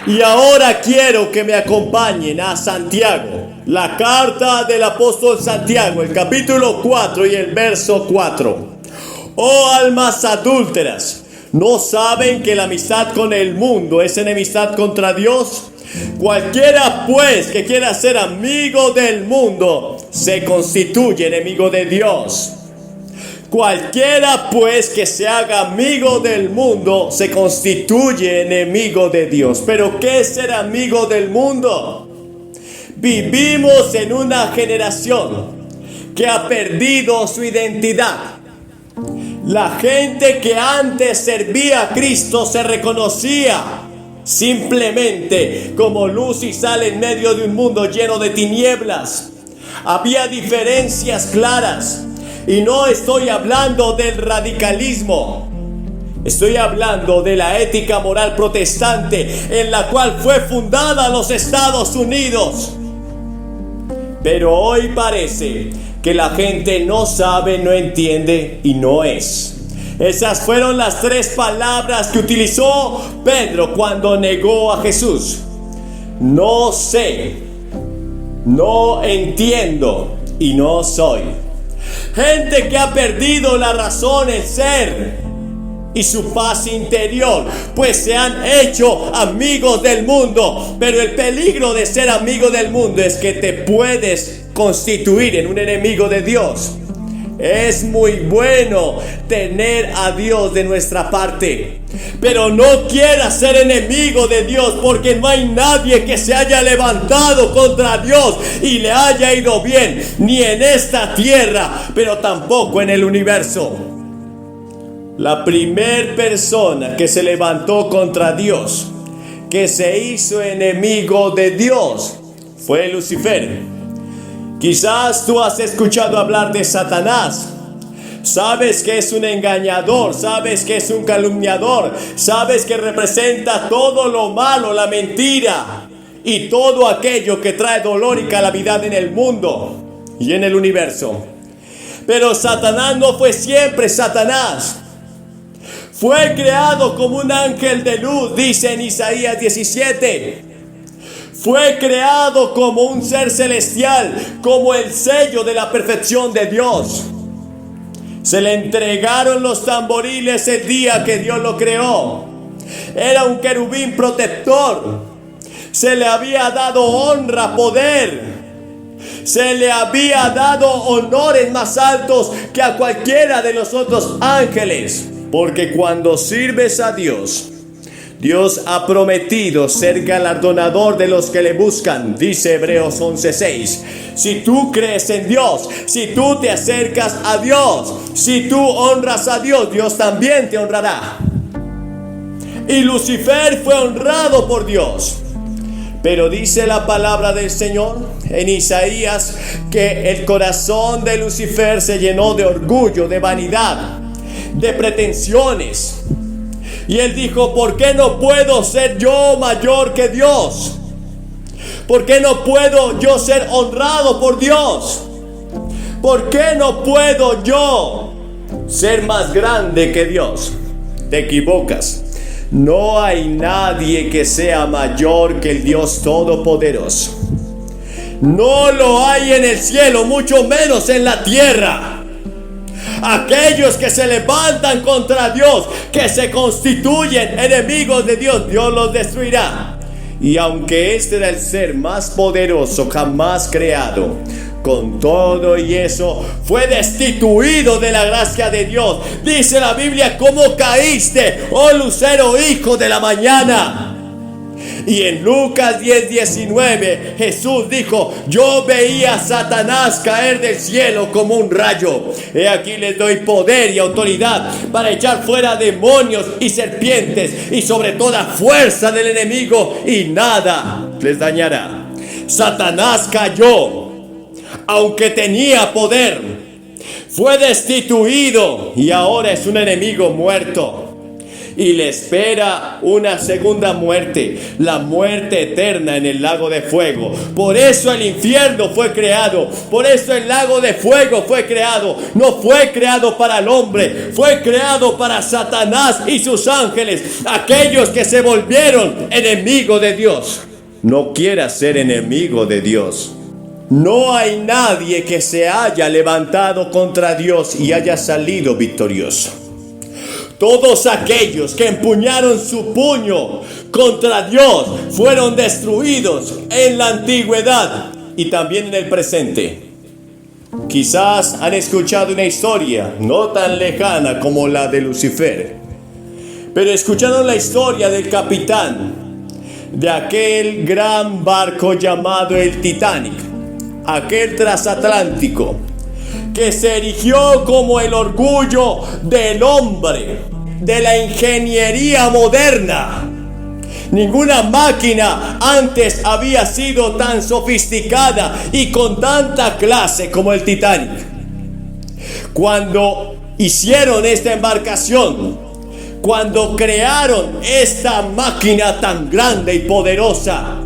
Y ahora quiero que me acompañen a Santiago, la carta del apóstol Santiago, el capítulo 4 y el verso 4. Oh almas adúlteras, ¿no saben que la amistad con el mundo es enemistad contra Dios? Cualquiera pues que quiera ser amigo del mundo se constituye enemigo de Dios. Cualquiera pues que se haga amigo del mundo se constituye enemigo de Dios. ¿Pero qué es ser amigo del mundo? Vivimos en una generación que ha perdido su identidad. La gente que antes servía a Cristo se reconocía simplemente como luz y sal en medio de un mundo lleno de tinieblas. Había diferencias claras. Y no estoy hablando del radicalismo. Estoy hablando de la ética moral protestante en la cual fue fundada los Estados Unidos. Pero hoy parece que la gente no sabe, no entiende y no es. Esas fueron las 3 palabras que utilizó Pedro cuando negó a Jesús. No sé, no entiendo y no soy. Gente que ha perdido la razón, el ser y su paz interior, pues se han hecho amigos del mundo. Pero el peligro de ser amigo del mundo es que te puedes constituir en un enemigo de Dios. Es muy bueno tener a Dios de nuestra parte, pero no quieras ser enemigo de Dios, porque no hay nadie que se haya levantado contra Dios y le haya ido bien, ni en esta tierra, pero tampoco en el universo. La primer persona que se levantó contra Dios, que se hizo enemigo de Dios, fue Lucifer. Quizás tú has escuchado hablar de Satanás. Sabes que es un engañador, sabes que es un calumniador, sabes que representa todo lo malo, la mentira y todo aquello que trae dolor y calamidad en el mundo y en el universo. Pero Satanás no fue siempre Satanás. Fue creado como un ángel de luz, dice en Isaías 17. Fue creado como un ser celestial, como el sello de la perfección de Dios. Se le entregaron los tamboriles el día que Dios lo creó. Era un querubín protector. Se le había dado honra, poder. Se le había dado honores más altos que a cualquiera de los otros ángeles. Porque cuando sirves a Dios, Dios ha prometido ser galardonador de los que le buscan, dice Hebreos 11:6. Si tú crees en Dios, si tú te acercas a Dios, si tú honras a Dios, Dios también te honrará. Y Lucifer fue honrado por Dios. Pero dice la palabra del Señor en Isaías que el corazón de Lucifer se llenó de orgullo, de vanidad, de pretensiones. Y él dijo: ¿por qué no puedo ser yo mayor que Dios? ¿Por qué no puedo yo ser honrado por Dios? ¿Por qué no puedo yo ser más grande que Dios? Te equivocas. No hay nadie que sea mayor que el Dios Todopoderoso. No lo hay en el cielo, mucho menos en la tierra. Aquellos que se levantan contra Dios, que se constituyen enemigos de Dios, Dios los destruirá. Y aunque este era el ser más poderoso jamás creado, con todo y eso fue destituido de la gracia de Dios. Dice la Biblia: ¿cómo caíste, oh lucero, hijo de la mañana? Y en Lucas 10:19 Jesús dijo: yo veía a Satanás caer del cielo como un rayo. He aquí les doy poder y autoridad para echar fuera demonios y serpientes y sobre toda fuerza del enemigo, y nada les dañará. Satanás cayó, aunque tenía poder. Fue destituido y ahora es un enemigo muerto. y le espera una segunda muerte, la muerte eterna en el lago de fuego. Por eso el infierno fue creado, por eso el lago de fuego fue creado. No fue creado para el hombre, fue creado para Satanás y sus ángeles, aquellos que se volvieron enemigos de Dios. No quieras ser enemigo de Dios. No hay nadie que se haya levantado contra Dios y haya salido victorioso. Todos aquellos que empuñaron su puño contra Dios fueron destruidos en la antigüedad y también en el presente. Quizás han escuchado una historia no tan lejana como la de Lucifer, pero escucharon la historia del capitán de aquel gran barco llamado el Titanic, aquel transatlántico que se erigió como el orgullo del hombre, de la ingeniería moderna. Ninguna máquina antes había sido tan sofisticada y con tanta clase como el Titanic. Cuando hicieron esta embarcación, cuando crearon esta máquina tan grande y poderosa,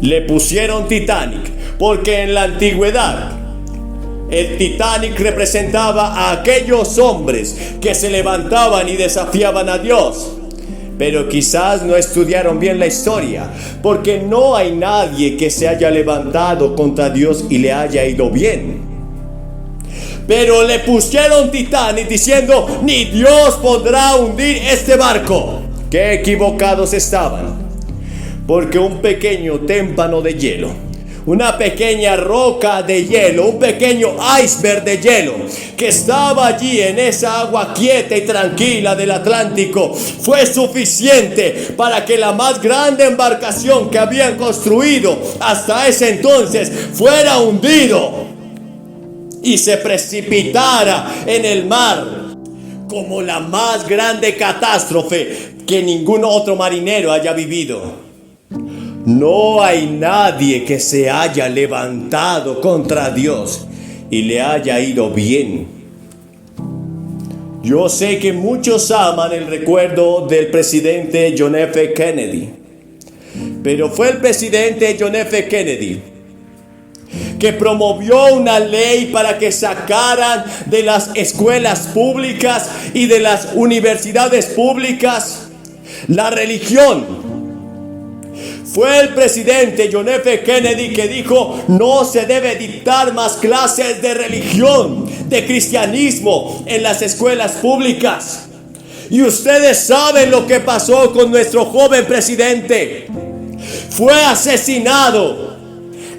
le pusieron Titanic, porque en la antigüedad el Titanic representaba a aquellos hombres que se levantaban y desafiaban a Dios. Pero quizás no estudiaron bien la historia, porque no hay nadie que se haya levantado contra Dios y le haya ido bien. Pero le pusieron Titanic diciendo: ni Dios podrá hundir este barco. Qué equivocados estaban, porque un pequeño témpano de hielo, una pequeña roca de hielo, un pequeño iceberg de hielo que estaba allí en esa agua quieta y tranquila del Atlántico, fue suficiente para que la más grande embarcación que habían construido hasta ese entonces fuera hundido y se precipitara en el mar como la más grande catástrofe que ningún otro marinero haya vivido. No hay nadie que se haya levantado contra Dios y le haya ido bien. Yo sé que muchos aman el recuerdo del presidente John F. Kennedy, pero fue el presidente John F. Kennedy que promovió una ley para que sacaran de las escuelas públicas y de las universidades públicas la religión. Fue el presidente John F. Kennedy que dijo: no se debe dictar más clases de religión, de cristianismo en las escuelas públicas. Y ustedes saben lo que pasó con nuestro joven presidente. Fue asesinado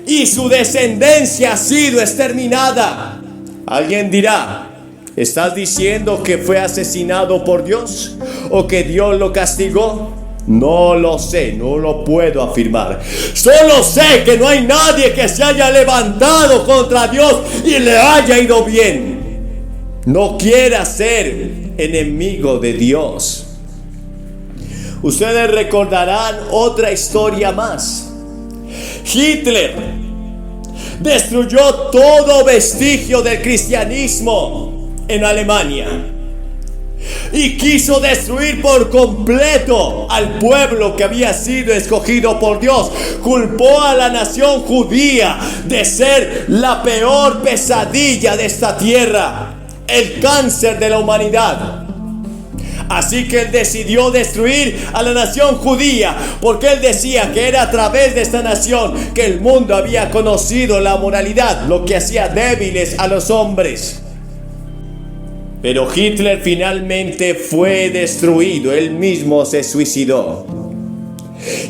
y su descendencia ha sido exterminada. Alguien dirá: ¿estás diciendo que fue asesinado por Dios o que Dios lo castigó? No lo sé, no lo puedo afirmar. Solo sé que no hay nadie que se haya levantado contra Dios y le haya ido bien. No quiera ser enemigo de Dios. Ustedes recordarán otra historia más. Hitler destruyó todo vestigio del cristianismo en Alemania y quiso destruir por completo al pueblo que había sido escogido por Dios. Culpó a la nación judía de ser la peor pesadilla de esta tierra, el cáncer de la humanidad. Así que él decidió destruir a la nación judía, porque él decía que era a través de esta nación que el mundo había conocido la moralidad, lo que hacía débiles a los hombres. Pero Hitler finalmente fue destruido, él mismo se suicidó.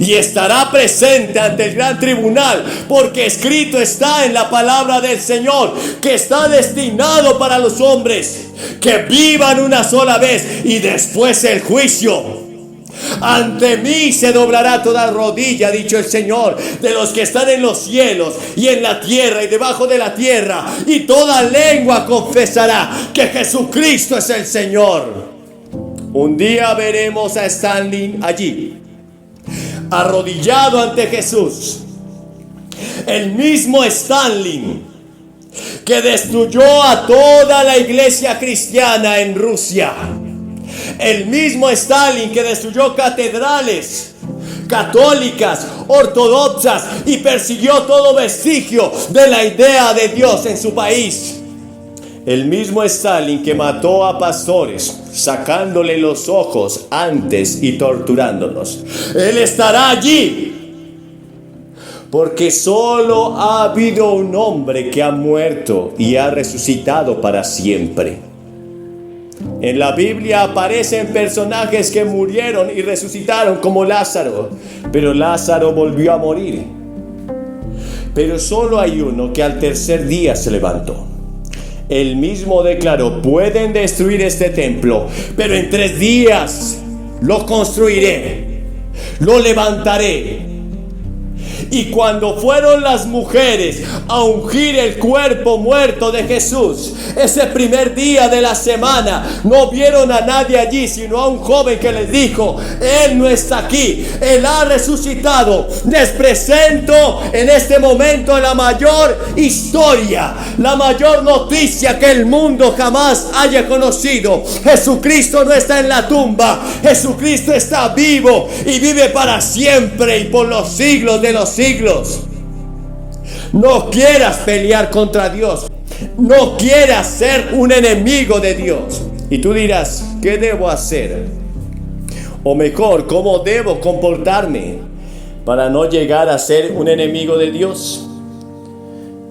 Y estará presente ante el gran tribunal, porque escrito está en la palabra del Señor que está destinado para los hombres que vivan una sola vez y después el juicio. Ante mí se doblará toda rodilla, ha dicho el Señor, de los que están en los cielos y en la tierra y debajo de la tierra, y toda lengua confesará que Jesucristo es el Señor. Un día veremos a Stalin allí, arrodillado ante Jesús, el mismo Stalin que destruyó a toda la iglesia cristiana en Rusia, El mismo Stalin que destruyó catedrales católicas, ortodoxas y persiguió todo vestigio de la idea de Dios en su país. El mismo Stalin que mató a pastores, sacándole los ojos antes y torturándolos. Él estará allí. Porque solo ha habido un hombre que ha muerto y ha resucitado para siempre. En la Biblia aparecen personajes que murieron y resucitaron como Lázaro, pero Lázaro volvió a morir. Pero solo hay uno que al tercer día se levantó. Él mismo declaró: pueden destruir este templo, pero en 3 días lo construiré, lo levantaré. Y cuando fueron las mujeres a ungir el cuerpo muerto de Jesús, ese primer día de la semana, no vieron a nadie allí, sino a un joven que les dijo: Él no está aquí, Él ha resucitado. Les presento en este momento la mayor historia, la mayor noticia que el mundo jamás haya conocido. Jesucristo no está en la tumba, Jesucristo está vivo y vive para siempre y por los siglos de los siglos. No quieras pelear contra Dios, no quieras ser un enemigo de Dios. Y tú dirás: ¿qué debo hacer? O mejor, ¿cómo debo comportarme para no llegar a ser un enemigo de Dios?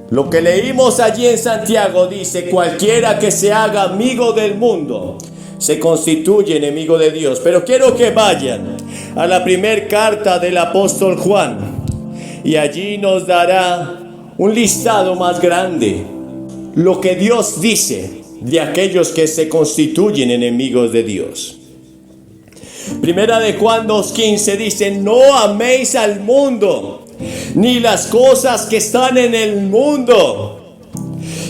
Lo que leímos allí en Santiago dice: cualquiera que se haga amigo del mundo se constituye enemigo de Dios. Pero quiero que vayan a la primera carta del apóstol Juan, y allí nos dará un listado más grande. Lo que Dios dice de aquellos que se constituyen enemigos de Dios. Primera de Juan 2:15 dice: no améis al mundo, ni las cosas que están en el mundo.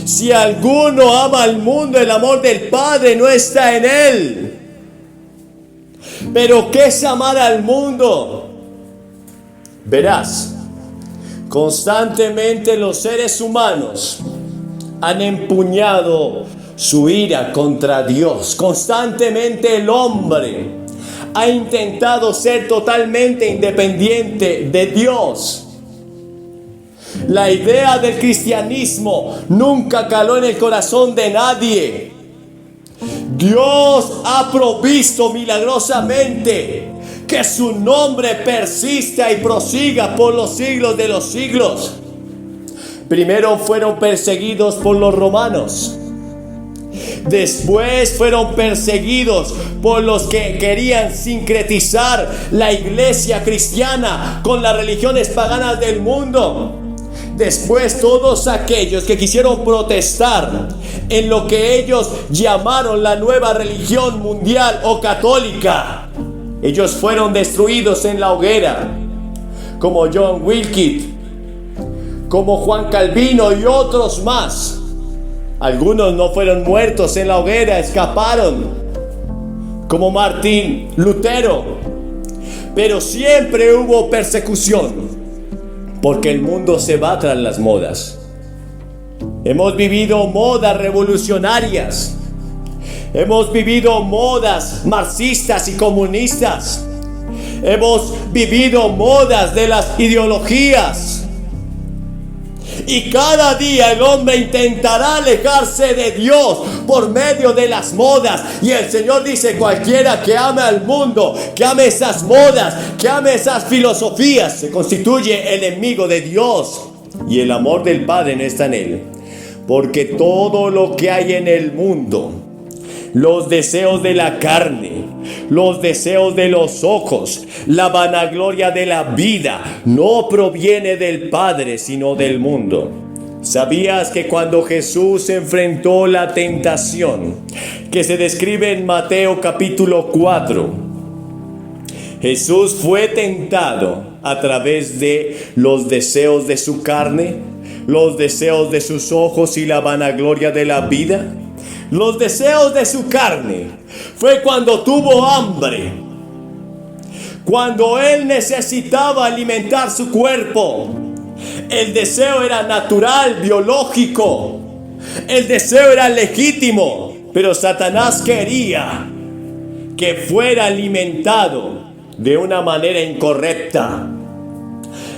Si alguno ama al mundo, el amor del Padre no está en él. Pero ¿qué es amar al mundo? Verás, constantemente los seres humanos han empuñado su ira contra Dios. Constantemente el hombre ha intentado ser totalmente independiente de Dios. La idea del cristianismo nunca caló en el corazón de nadie. Dios ha provisto milagrosamente que su nombre persista y prosiga por los siglos de los siglos. Primero fueron perseguidos por los romanos. Después fueron perseguidos por los que querían sincretizar la iglesia cristiana con las religiones paganas del mundo. Después todos aquellos que quisieron protestar en lo que ellos llamaron la nueva religión mundial o católica, ellos fueron destruidos en la hoguera, como John Wycliffe, como Juan Calvino y otros más. Algunos no fueron muertos en la hoguera, escaparon, como Martín Lutero. Pero siempre hubo persecución, porque el mundo se va tras las modas. Hemos vivido modas revolucionarias. Hemos vivido modas marxistas y comunistas. Hemos vivido modas de las ideologías. Y cada día el hombre intentará alejarse de Dios por medio de las modas. Y el Señor dice: cualquiera que ame al mundo, que ame esas modas, que ame esas filosofías, se constituye enemigo de Dios. Y el amor del Padre no está en él. Porque todo lo que hay en el mundo, los deseos de la carne, los deseos de los ojos, la vanagloria de la vida, no proviene del Padre, sino del mundo. ¿Sabías que cuando Jesús enfrentó la tentación que se describe en Mateo capítulo 4, Jesús fue tentado a través de los deseos de su carne, los deseos de sus ojos y la vanagloria de la vida? Los deseos de su carne fue cuando tuvo hambre, cuando él necesitaba alimentar su cuerpo. El deseo era natural, biológico. El deseo era legítimo, pero Satanás quería que fuera alimentado de una manera incorrecta.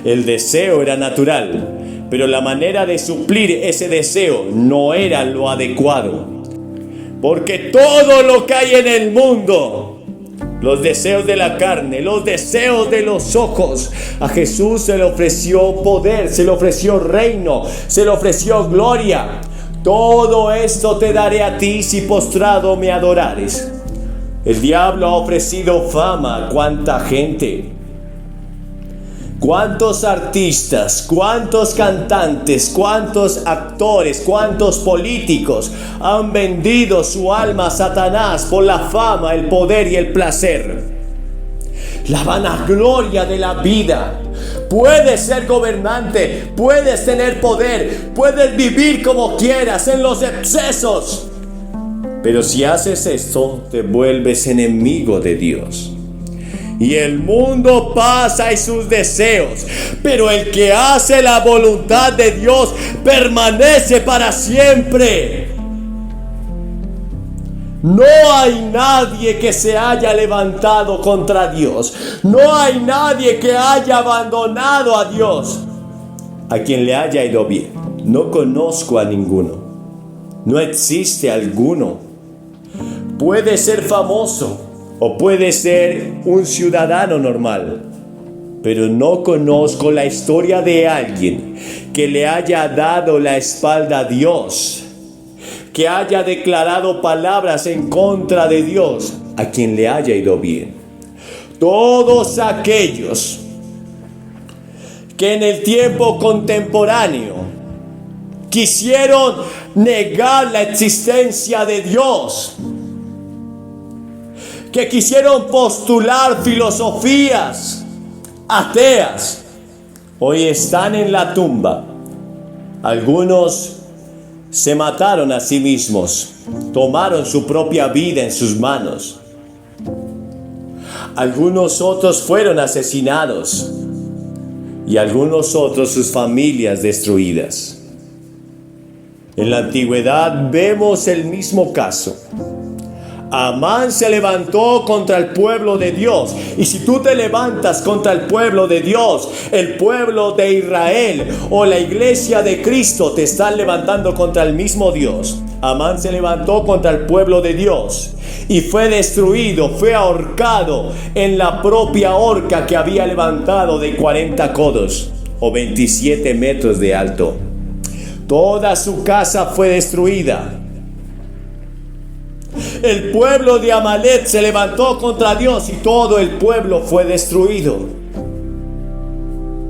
El deseo era natural, pero la manera de suplir ese deseo no era lo adecuado. Porque todo lo que hay en el mundo, los deseos de la carne, los deseos de los ojos, a Jesús se le ofreció poder, se le ofreció reino, se le ofreció gloria. Todo esto te daré a ti si postrado me adorares. El diablo ha ofrecido fama a cuánta gente, cuántos artistas, cuántos cantantes, cuántos actores, cuántos políticos han vendido su alma a Satanás por la fama, el poder y el placer. La vanagloria de la vida. Puedes ser gobernante, puedes tener poder, puedes vivir como quieras en los excesos. Pero si haces esto, te vuelves enemigo de Dios. Y el mundo pasa y sus deseos, pero el que hace la voluntad de Dios permanece para siempre. No hay nadie que se haya levantado contra Dios. No hay nadie que haya abandonado a Dios, a quien le haya ido bien. No conozco a ninguno. No existe alguno. Puede ser famoso o puede ser un ciudadano normal, pero no conozco la historia de alguien que le haya dado la espalda a Dios, que haya declarado palabras en contra de Dios, a quien le haya ido bien. Todos aquellos que en el tiempo contemporáneo quisieron negar la existencia de Dios, que quisieron postular filosofías ateas, hoy están en la tumba. Algunos se mataron a sí mismos, tomaron su propia vida en sus manos. Algunos otros fueron asesinados y algunos otros sus familias destruidas. En la antigüedad vemos el mismo caso. Amán se levantó contra el pueblo de Dios. Y si tú te levantas contra el pueblo de Dios, el pueblo de Israel o la iglesia de Cristo te están levantando contra el mismo Dios. Amán se levantó contra el pueblo de Dios y fue destruido, fue ahorcado en la propia horca que había levantado de 40 codos o 27 metros de alto. Toda su casa fue destruida. El pueblo de Amalek se levantó contra Dios y todo el pueblo fue destruido.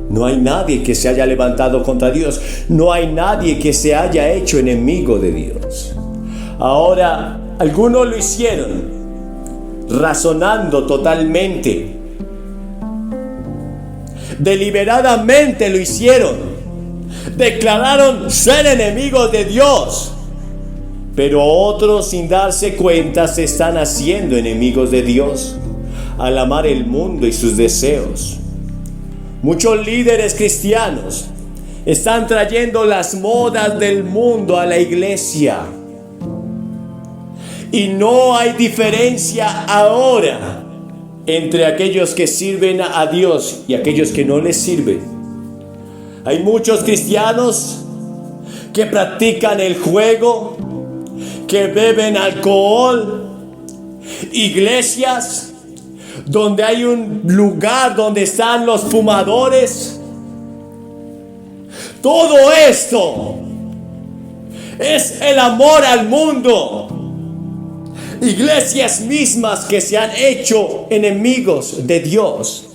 No hay nadie que se haya levantado contra Dios. No hay nadie que se haya hecho enemigo de Dios. Ahora, algunos lo hicieron razonando totalmente. Deliberadamente lo hicieron. Declararon ser enemigos de Dios. Pero otros, sin darse cuenta, se están haciendo enemigos de Dios al amar el mundo y sus deseos. Muchos líderes cristianos están trayendo las modas del mundo a la iglesia. Y no hay diferencia ahora entre aquellos que sirven a Dios y aquellos que no les sirven. Hay muchos cristianos que practican el juego, que beben alcohol, iglesias donde hay un lugar donde están los fumadores. Todo esto es el amor al mundo. Iglesias mismas que se han hecho enemigos de Dios.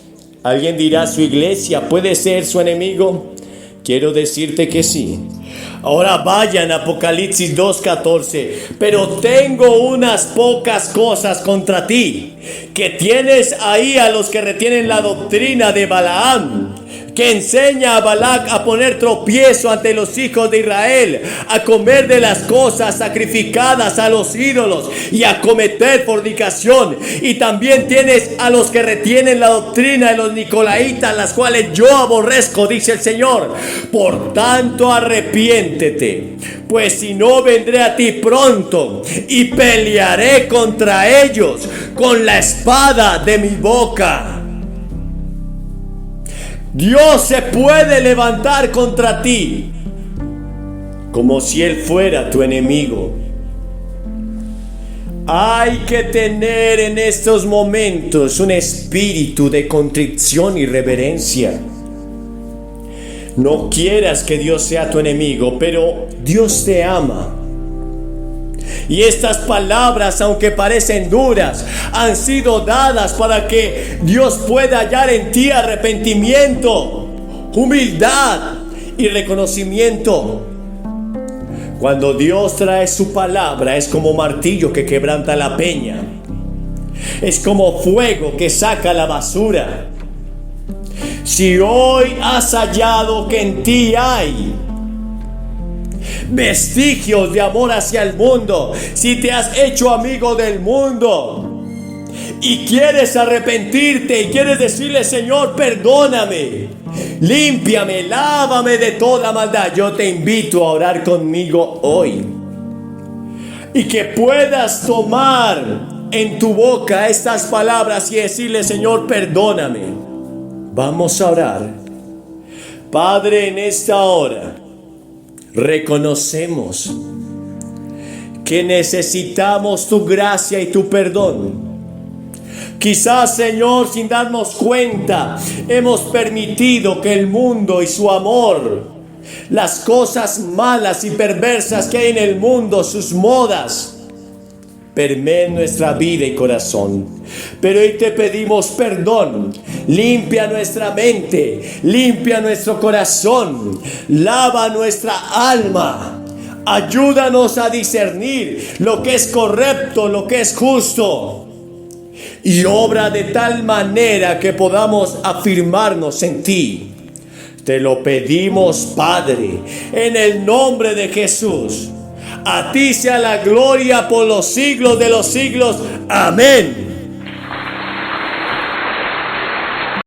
Alguien dirá, ¿su iglesia puede ser su enemigo? Quiero decirte que sí. Ahora vayan a Apocalipsis 2:14. Pero tengo unas pocas cosas contra ti, que tienes ahí a los que retienen la doctrina de Balaam, que enseña a Balac a poner tropiezo ante los hijos de Israel, a comer de las cosas sacrificadas a los ídolos y a cometer fornicación. Y también tienes a los que retienen la doctrina de los nicolaitas, las cuales yo aborrezco, dice el Señor. Por tanto, arrepiéntete, pues si no, vendré a ti pronto y pelearé contra ellos con la espada de mi boca. Dios se puede levantar contra ti como si Él fuera tu enemigo. Hay que tener en estos momentos un espíritu de contrición y reverencia. No quieras que Dios sea tu enemigo, pero Dios te ama. Y estas palabras, aunque parecen duras, han sido dadas para que Dios pueda hallar en ti arrepentimiento, humildad y reconocimiento. Cuando Dios trae su palabra, es como martillo que quebranta la peña. Es como fuego que saca la basura. Si hoy has hallado que en ti hay vestigios de amor hacia el mundo, si te has hecho amigo del mundo y quieres arrepentirte y quieres decirle: Señor, perdóname, límpiame, lávame de toda maldad, yo te invito a orar conmigo hoy y que puedas tomar en tu boca estas palabras y decirle: Señor, perdóname. Vamos a orar. Padre, en esta hora reconocemos que necesitamos tu gracia y tu perdón. Quizás, Señor, sin darnos cuenta, hemos permitido que el mundo y su amor, las cosas malas y perversas que hay en el mundo, sus modas, permeen nuestra vida y corazón. Pero hoy te pedimos perdón. Limpia nuestra mente, limpia nuestro corazón, lava nuestra alma. Ayúdanos a discernir lo que es correcto, lo que es justo, y obra de tal manera que podamos afirmarnos en ti. Te lo pedimos, Padre, en el nombre de Jesús. A ti sea la gloria por los siglos de los siglos. Amén.